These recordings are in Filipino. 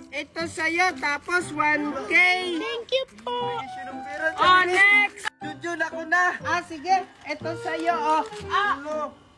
ito sa'yo, tapos 1K. Thank you po. Oh, next! Junjun, ako na. Sige, ito sa'yo, oh.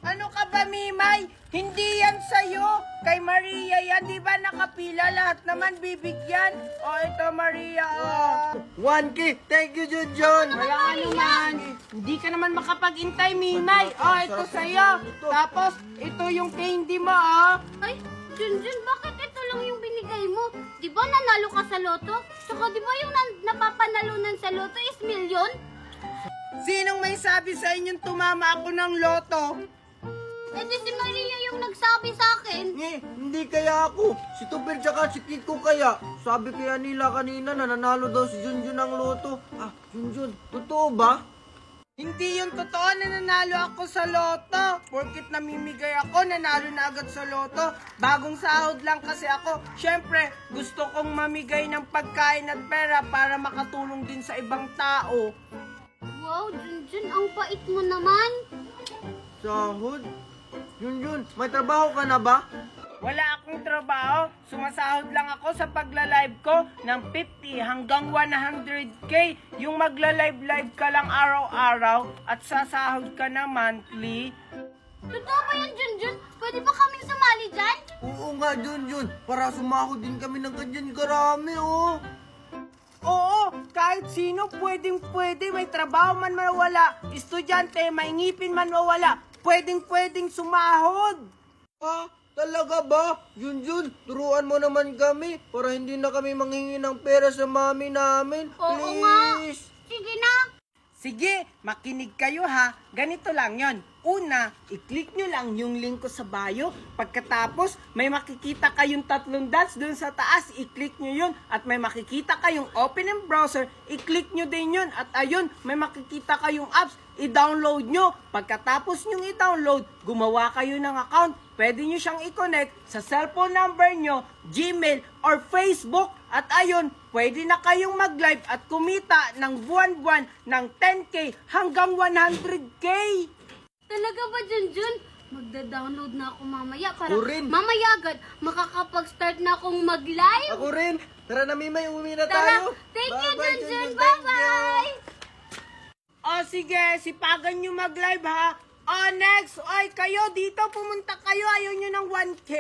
Ano ka ba, Mimay? Hindi yan sa'yo. Kay Maria yan, di ba nakapila? Lahat naman bibigyan. Oh, ito, Maria, oh. 1K. Thank you, Junjun. Wala ka naman. Hindi ka naman makapag-intay, Mimay. Oh, ito sa'yo. Tapos, ito yung candy mo, oh. Ay, Junjun, bakit ito lang yung binigay mo? Di ba nanalo ka sa loto? Saka di ba yung napapanalunan sa loto is milyon? Sinong may sabi sa inyong tumama ako ng loto? Eh di si Maria yung nagsabi sa akin. Hindi kaya ako. Si Tupir tsaka si Kiko kaya. Sabi kaya nila kanina na nanalo daw si Junjun ng loto. Junjun, totoo ba? Hindi yung totoo na nanalo ako sa loto. Porkit namimigay ako, nanalo na agad sa loto. Bagong sahod lang kasi ako. Siyempre, gusto kong mamigay ng pagkain at pera para makatulong din sa ibang tao. Wow, Junjun, ang bait mo naman. Sahod? Junjun, may trabaho ka na ba? Wala akong trabaho. Sumasahod lang ako sa pagla-live ko ng 50 hanggang 100K. Yung magla-live ka lang araw-araw at sasahod ka na monthly. Totoo ba yan, Junjun? Pwede ba kaming sumali dyan? Oo nga, Junjun. Para sumahod din kami ng ganyan karami, oh. Oo, kahit sino pwedeng-pwede. May trabaho man mawala. Estudyante, may ngipin man mawala. Pwedeng-pwedeng sumahod. Talaga ba? Junjun, turuan mo naman kami para hindi na kami manghingi ng pera sa mami namin. Oo nga. Please. Sige na. Sige, makinig kayo ha. Ganito lang yon. Una, i-click nyo lang yung link ko sa bio. Pagkatapos, may makikita kayong 3 dots dun sa taas. I-click nyo yun. At may makikita kayong open in browser. I-click nyo din yun. At ayun, may makikita kayong apps. I-download nyo. Pagkatapos nyo i-download, gumawa kayo ng account. Pwede nyo siyang i-connect sa cellphone number nyo, Gmail, or Facebook. At ayun, pwede na kayong mag-live at kumita ng buwan-buwan ng 10K hanggang 100K. Talaga ba, Junjun? Magda-download na ako mamaya para Ako rin. mamaya agad makakapag-start na akong mag-live. Ako rin. Tara na, Mimay, umuwi na Tara. tayo. Thank you, Bye-bye, Junjun. Thank you. Bye-bye. O sige, sipagan nyo mag-live ha. O next, ay kayo dito, pumunta kayo. Ayaw nyo ng 1K.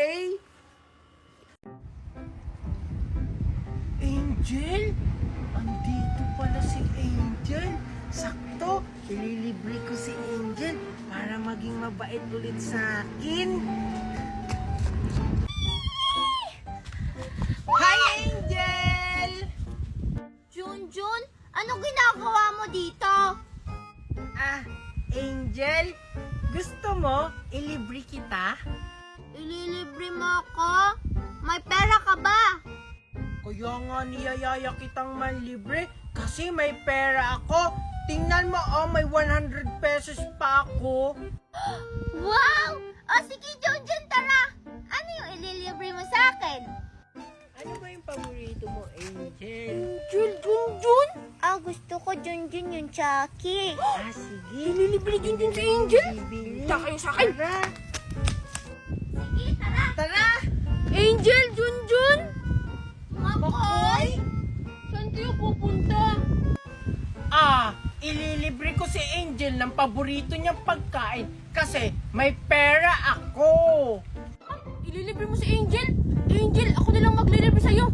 Angel? Andito pala si Angel. Sakto, ililibre ko si Angel para maging mabait ulit sa akin. Hi, Angel! Junjun, anong ginagawa mo dito? Angel, gusto mo ilibre kita? Ililibre mo ako? May pera ka ba? Kaya nga niyayaya kitang manlibre kasi may pera ako. Tingnan mo, may 100 pesos pa ako. Wow! O sige, Junjun, tara. Ano yung ililibre mo sa akin? Ano ba yung paborito mo, Angel? Junjun? Gusto ko Junjun yung Chucky. Sige. Ililibre Junjun si Angel? Bibili. Kayo sa akin. Tara. Sige, tara. Tara. Angel, Junjun? Makoy? Saan kayo pupunta? Ililibre ko si Angel ng paborito niyang pagkain kasi may pera ako. Ililibre mo si Angel? Angel, ako na lang maglilibre sa'yo.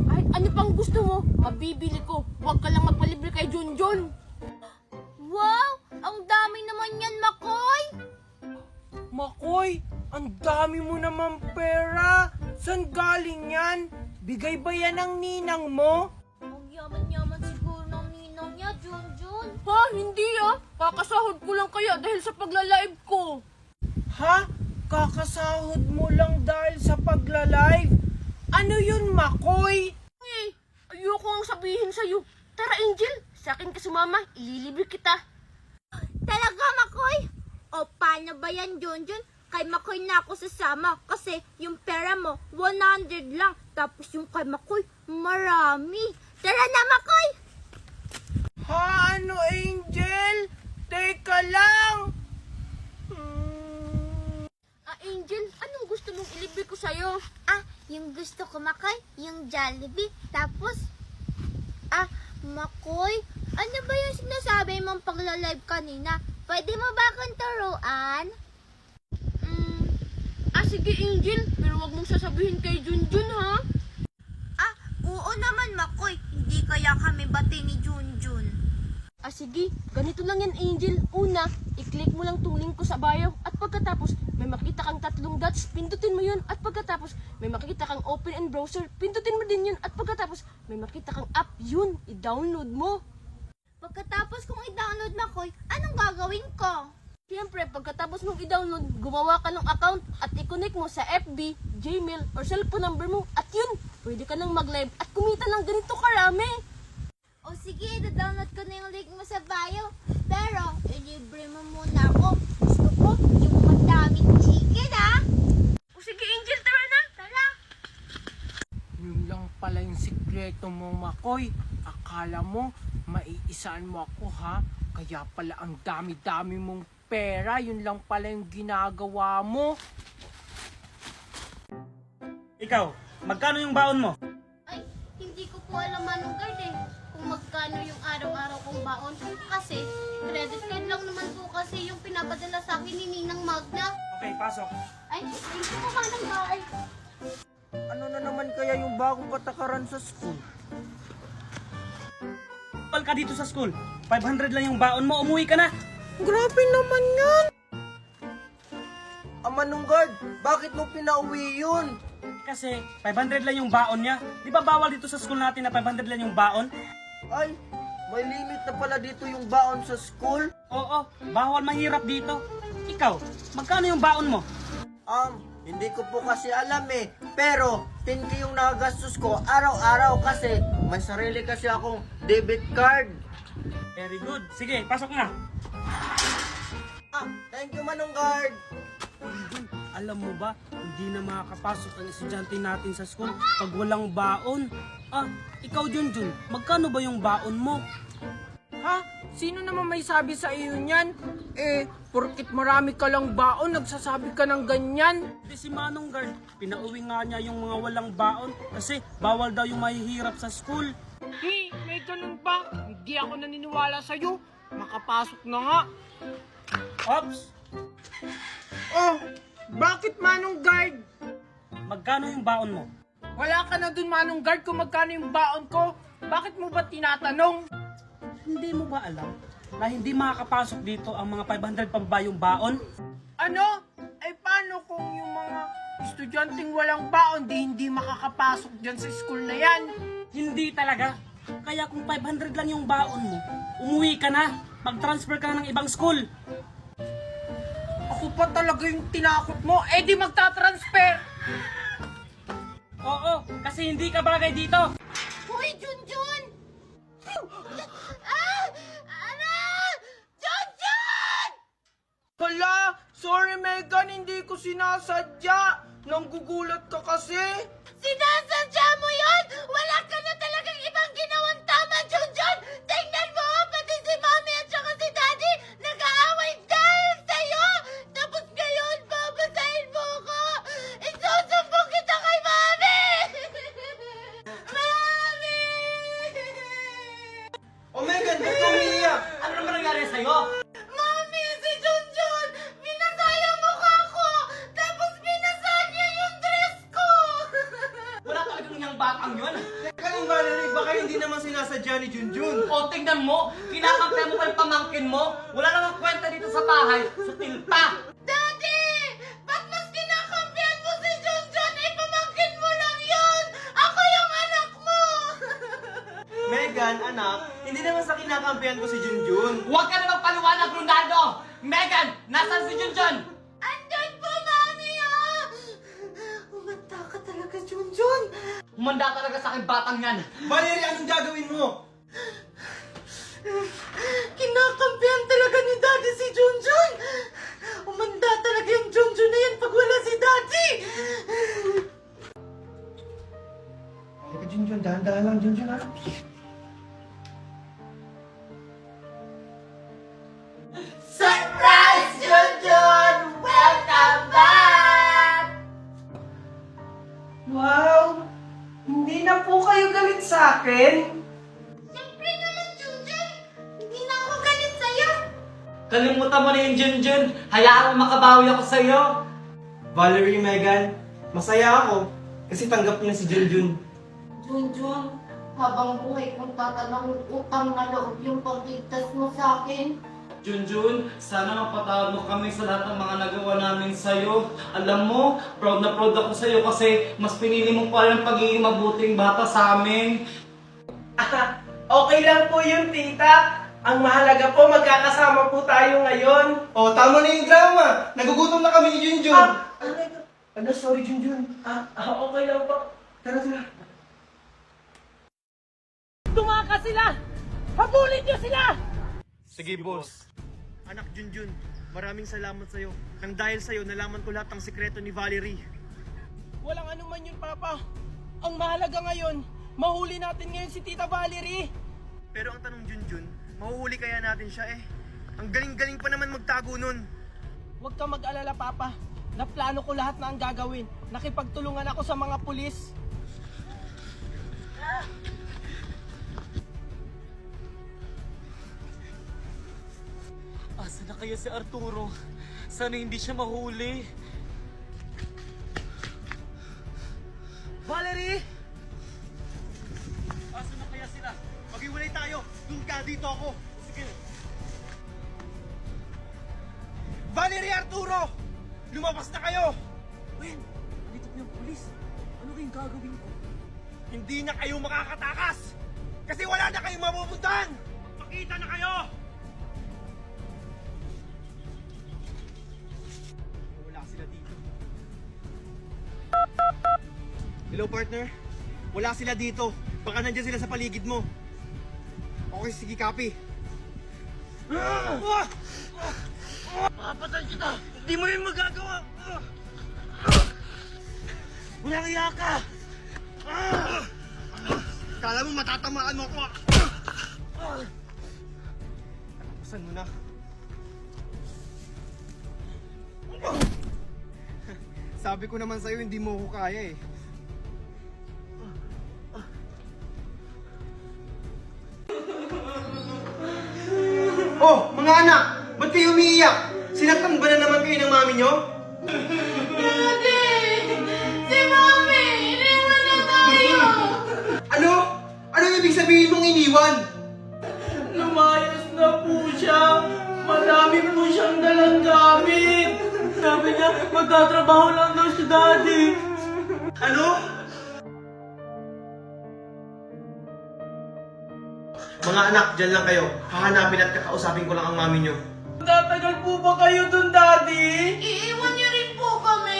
Ay, ano pang gusto mo? Mabibili ko. Huwag ka lang magpalibre kay Junjun. Wow! Ang dami naman yan, Makoy! Makoy, ang dami mo naman pera. Saan galing yan? Bigay ba yan ng ninang mo? Ang yaman-yaman siguro ng ninang niya, Junjun. Ha? Hindi Kakasahod ko lang kaya dahil sa pagla-live ko. Ha? Kakasahod mo lang dahil sa pagla-live? Ano yun, Makoy? Ayoko ang sabihin sa'yo. Tara, Angel. Sa akin ka sumama. Ililibre kita. Talaga, Makoy? O, paano ba yan, Junjun? Kay Makoy na ako sasama kasi yung pera mo, 100 lang. Tapos yung kay Makoy, marami. Tara na, Makoy! Ha? Ano, Angel? Teka lang. Angel, anong gusto mong ilibre ko sa'yo? Yung gusto ko, Makoy, yung Jollibee. Tapos, Makoy, ano ba yung sinasabi mong pagla-live kanina? Pwede mo ba akong turuan? Sige Angel, pero wag mong sasabihin kay Junjun ha. Oo naman, Makoy. Hindi kaya kami bati ni Junjun. Sige, ganito lang yan Angel. Una, i-click mo lang tong link ko sa bio at pagkatapos may makita kang 3 dots, pindutin mo yun at pagkatapos may makita kang open in browser, pindutin mo din yun at pagkatapos may makita kang app, yun, i-download mo. Pagkatapos kong i-download, Makoy, anong gagawin ko? Siyempre, pagkatapos mong i-download, gumawa ka ng account at i-connect mo sa FB, Gmail, or cellphone number mo at yun, pwede ka nang mag-live at kumita ng ganito karami. O sige, i-download ko na yung link mo sa bio. Pero, ilibre mo muna ako. Gusto ko yung madaming chicken, ha? O sige Angel, tara na! Tara! Yun lang pala yung sikreto mo, Makoy. Akala mo, maiisaan mo ako, ha? Kaya pala ang dami-dami mong pera. Yun lang pala yung ginagawa mo. Ikaw, magkano yung baon mo? Ay, hindi ko po alam, Manong Guard, kung magkano yung araw-araw kong baon. Kasi, credit card lang naman po kasi yung pinapadala sa akin ni Ninang Magna. Okay, pasok. Ay, thank you po, Manong Guard. Ano na naman kaya yung bagong patakaran sa school? Pal ka dito sa school. 500 lang yung baon mo, umuwi ka na. Grabe naman yan. Manong Guard, bakit mo pinauwi yun? Kasi 500 lang yung baon niya. Di ba bawal dito sa school natin na 500 lang yung baon? Ay, may limit na pala dito yung baon sa school? Oo, bawal mahirap dito. Ikaw, magkano yung baon mo? Hindi ko po kasi alam Pero, 10K yung nagagastos ko araw-araw kasi may sarili kasi akong debit card. Very good. Sige, pasok na. Thank you, Manong Guard. Alam mo ba, hindi na makakapasok ang estudyante natin sa school pag walang baon. Ikaw Junjun, magkano ba yung baon mo? Ha? Sino naman may sabi sa iyo niyan? Porkit marami ka lang baon, nagsasabi ka ng ganyan. Di si Manong Guard, pinauwi nga niya yung mga walang baon kasi bawal daw yung mahihirap sa school. May ganun ba? Hindi ako naniniwala sa'yo. Makapasok na nga. Ops! Oh, bakit Manong Guard? Magkano yung baon mo? Wala ka na dun Manong Guard kung magkano yung baon ko. Bakit mo ba tinatanong? Hindi mo ba alam na hindi makakapasok dito ang mga 500 pambaba yung baon? Ano? Ay paano kung yung mga estudyanteng walang baon di hindi makakapasok dyan sa school na yan? Hindi talaga. Kaya kung 500 lang yung baon mo, umuwi ka na. Mag-transfer ka na ng ibang school. Ako pa talaga yung tinakot mo. Di magta-transfer. Oo, kasi hindi ka bagay dito. Hoy, Junjun! Junjun! Hala, sorry Megan, hindi ko sinasadya. Nanggugulat ka kasi. Sinasadya mo yun! Wala ka na talagang ibang ginawang tama, Junjun! Tingnan mo, pati si Mami at saka si Daddy nag-aaway dahil sa'yo! Tapos ngayon, babasahin mo ko! Isusumbong kita kay Mami! Mami! Megan, ba't ka umiiyak? Ano naman nangyari sa'yo? Mami, si Junjun! Binasa yung mukha ko! Tapos binasa niya yung dress ko! Wala talagang yung batang yun. Teka lang, Valerie, baka hindi naman sinasadya ni Junjun. O, tingnan mo, kinakampi mo pa yung pamangkin mo. Wala namang kwenta dito sa bahay. Sutil pa. Daddy! Ba't mas kinakampihan mo si Junjun? Pamangkin mo lang yun! Ako yung anak mo! Megan, anak, hindi naman sa kinakampihan ko si Junjun. Huwag ka na magpaliwanag, Ronaldo! Megan, nasaan si Junjun? Andun po, Mami, Umanda ka talaga, Junjun! Humanda talaga sa akin batang yan. Valerie, anong gagawin mo? Kinakampihan talaga ni Daddy si Junjun! Umanda talaga yung Junjun na yan pag wala si Daddy! Teka, Junjun, dahan-dahan lang, Junjun, ha? Surprise, Junjun! Welcome back! Wow! sa akin? Siyempre naman, Junjun. Hindi na ako galit sa'yo. Kalimutan mo na yung Junjun. Hayaan mo makabawi ako sa'yo. Valerie, Megan, masaya ako kasi tanggap niya si Junjun. Junjun, habang buhay kong tatanong utang na loob yung pagligtas mo sa akin. Junjun, sana mapatawad mo kami sa lahat ng mga nagawa namin sa'yo. Alam mo, proud na proud ako sa'yo kasi mas pinili mo pa rin ang pagiging mabuting bata sa amin. Okay lang po yun, tita. Ang mahalaga po, magkakasama po tayo ngayon. Oh, tama na yung drama. Nagugutom na kami ni Junjun. Ano, sorry, Junjun. Okay lang po. Tara. Tumakas sila! Habulin niyo sila! Sige, boss. Anak Junjun, maraming salamat sa'yo. Nang dahil sa'yo, nalaman ko lahat ng sikreto ni Valerie. Walang anuman yun, Papa. Ang mahalaga ngayon, mahuli natin ngayon si Tita Valerie. Pero ang tanong, Junjun, mahuhuli kaya natin siya eh? Ang galing-galing pa naman magtago nun. Huwag kang mag-alala, Papa. Naplano ko lahat na ang gagawin. Nakipagtulungan ako sa mga pulis. Asa na kaya si Arturo? Sana hindi siya mahuli. Valerie! Asa na kaya sila? Maghiwalay tayo. Doon ka, dito ako. Sige. Valerie, Arturo! Lumabas na kayo! Wen, dito po yung pulis. Ano kayong gagawin ko? Hindi na kayo makakatakas! Kasi wala na kayong mapupuntahan! Pakita na kayo! Wala sila dito. Hello, partner? Wala sila dito. Baka nandiyan sila sa paligid mo. Okay, sige, copy. Papatay kita! Hindi mo yun magagawa! Walang iya ka! Kala mo matatamaan mo ako! Saan mo na? Sabi ko naman sa'yo, hindi mo ako kaya eh. Oh, mga anak! Ba't kayo umiiyak? Sinaktan ba na naman kayo ng mami nyo? Daddy! Si Mami! Iniwan na tayo! Ano? Ano ibig sabihin mong iniwan? Lumayas na po siya. Marami po siyang dalang gamit. Sabi niya, magtatrabaho lang daw si Daddy. Ano? Mga anak, dyan lang kayo. Hahanapin at kakausapin ko lang ang mami nyo. Tatagal po ba kayo dun, Daddy? Iiwan niyo rin po kami?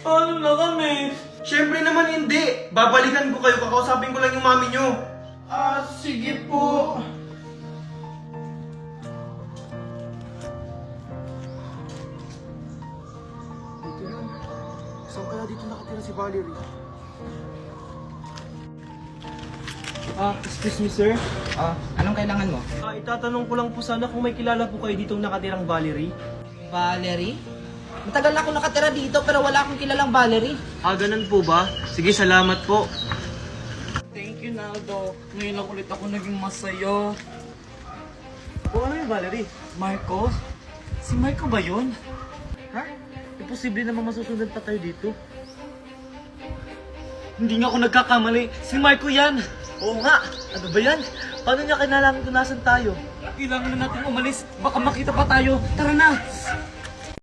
Paano na kami? Siyempre naman hindi. Babalikan ko kayo, kakausapin ko lang yung mami nyo. Sige po. Dito lang. Saan kaya dito nakatira si Valerie? Excuse me, sir. Anong kailangan mo? Itatanong ko lang po sana kung may kilala po kayo ditong nakatirang Valerie. Valerie? Matagal na ako nakatira dito pero wala akong kilalang Valerie. Ganun po ba? Sige, salamat po. Thank you, Naldo. Ngayon lang ulit ako naging masaya. Kung ano yung Valerie? Marco? Si Marco ba yun? Ha? Imposible naman masusunod pa tayo dito. Hindi nga ako nagkakamali. Si Marco yan! Oo nga! Ano ba yan? Paano niya kailangan kung nasan tayo? Kailangan na natin umalis. Baka makita pa tayo. Tara na!